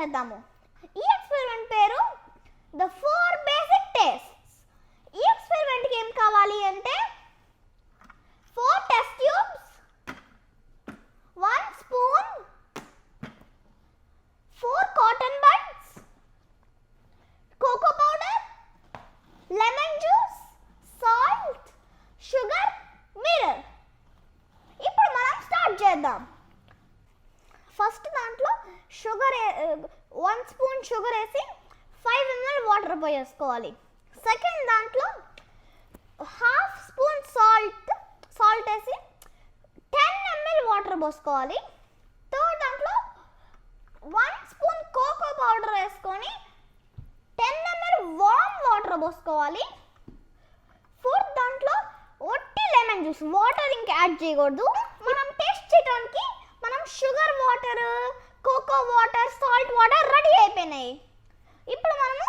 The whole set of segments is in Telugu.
చేద్దాము. ఈ ఎక్స్పెరిమెంట్ పేరు ద 4 బేసిక్ టేస్ట్స్. ఈ ఎక్స్పెరిమెంట్కి ఏం కావాలి అంటే 4 test tubes, 1 spoon, 4 cotton buds, cocoa powder, lemon juice, salt, sugar, mirror. ఇప్పుడు మనం స్టార్ట్ చేద్దాం. ఫస్ట్ దాంట్లో షుగర్ 1 స్పూన్ షుగర్ వేసి 5 ml వాటర్ పోసేసుకోవాలి. సెకండ్ దాంట్లో హాఫ్ స్పూన్ సాల్ట్ వేసి 10 ml వాటర్ పోసుకోవాలి. థర్డ్ దాంట్లో 1 స్పూన్ కోకో పౌడర్ వేసుకొని 10 ml వామ్ వాటర్ పోసుకోవాలి. ఫోర్త్ దాంట్లో ఒట్టి లెమన్ జ్యూస్, వాటర్ ఇంకా యాడ్ చేయకూడదు. మనం టేస్ట్ చేయడానికి మనం sugar water, cocoa water, salt water ready అయిపోయినాయి. ఇప్పుడు మనము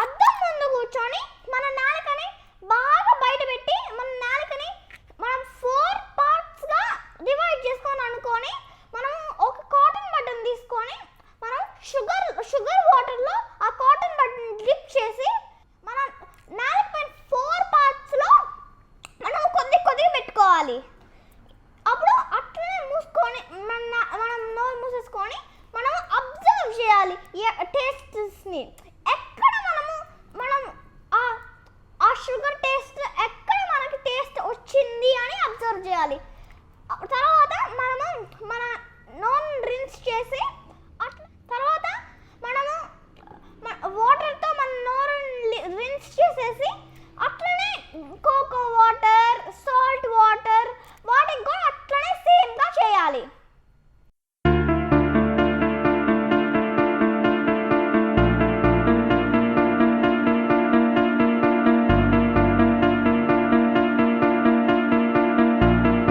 అద్దం ముందు కూర్చొని మన నాలుకని బాగా బయట పెట్టి మన నాలుకని మనం 4 పార్ట్స్గా డివైడ్ చేసుకొని అనుకొని మనం ఒక కాటన్ బటన్ తీసుకొని మనం షుగర్ వాటర్లో ఆ కాటన్ బటన్ డిప్ చేసి మన నాలుక పైన 4 పార్ట్స్లో మనం కొద్దిగా పెట్టుకోవాలి. అప్పుడు అట్లనే మూసుకొని మనం నోరు మూసేసుకొని మనం అబ్జర్వ్ చేయాలి టేస్ట్స్ని. ఎక్కడ మనం ఆ షుగర్ టేస్ట్ ఎక్కడ మనకి టేస్ట్ వచ్చింది అని అబ్జర్వ్ చేయాలి. తర్వాత మనము మన నోరు రిన్స్ చేసి తర్వాత మనము వాటర్తో మన నోరు రిన్స్ చేసేసి అట్లనే కోకో వాటర్, సాల్ట్ వాటర్ వాటికి కూడా అట్లనే సేమ్గా చేయాలి.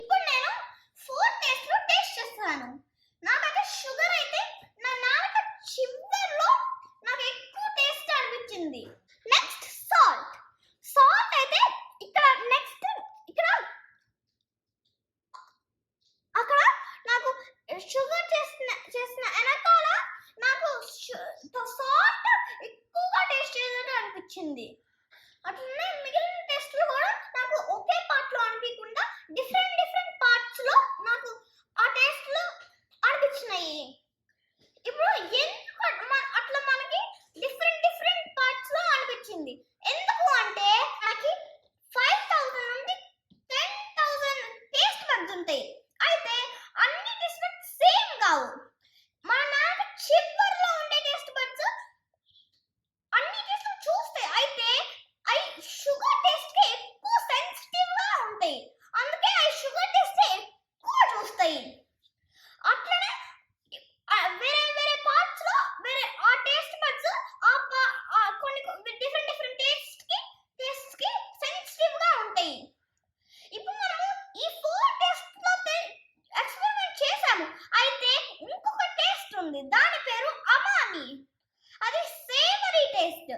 ఇప్పుడు నేను 4 టేస్ట్లు టేస్ట్ చేస్తాను. నాకైతే షుగర్ అయితే నా నాలుక చివర్లో నాకు ఎక్కువ టేస్ట్ అనిపించింది. నెక్స్ట్ సాల్ట్ అయితే ఇక్కడ అక్కడ నాకు షుగర్ చేసిన వెనకాల నాకు సాల్ట్ ఎక్కువగా టేస్ట్ చేసినట్టు అనిపించింది. అట్లనే మిగిలిన టేస్ట్లు కూడా నాకు ఒకే పార్ట్లో అనిపించకుండా డిఫరెంట్ పార్ట్స్లో నాకు ఆ టేస్ట్లు అనిపించినాయి. ఇప్పుడు ఎందుకు అట్లా మనకి డిఫరెంట్ పార్ట్స్లో అనిపించింది? ఎందుకు అంటే మనకి 5000 నుండి 10,000 టేస్ట్ బడ్స్ ఉంటాయి. అయితే అన్ని టేస్ట్ బడ్స్ సేమ్ కావు. మన నాలుక చివర్లో ఉండే టేస్ట్ బడ్స్ అన్ని టేస్ట్ చూస్తాయి. అయితే అవి షుగర్ టేస్ట్కి ఎక్కువ సెన్సిటివ్గా ఉంటాయి. అందుకే అవి షుగర్ టేస్ట్ ఎక్కువ చూస్తాయి. అట్లనే వేరే పార్ట్స్లో ఆ టేస్ట్ బడ్స్ కొన్ని డిఫరెంట్ టేస్ట్కి సెన్సిటివ్గా ఉంటాయి. ఇప్పుడు మనము ఈ 4 టేస్ట్లో ఎక్స్పెరిమెంట్ చేసాము. అయితే ఇంకొక టేస్ట్ ఉంది, దాని పేరు అమాని. అది సేవరీ టేస్ట్.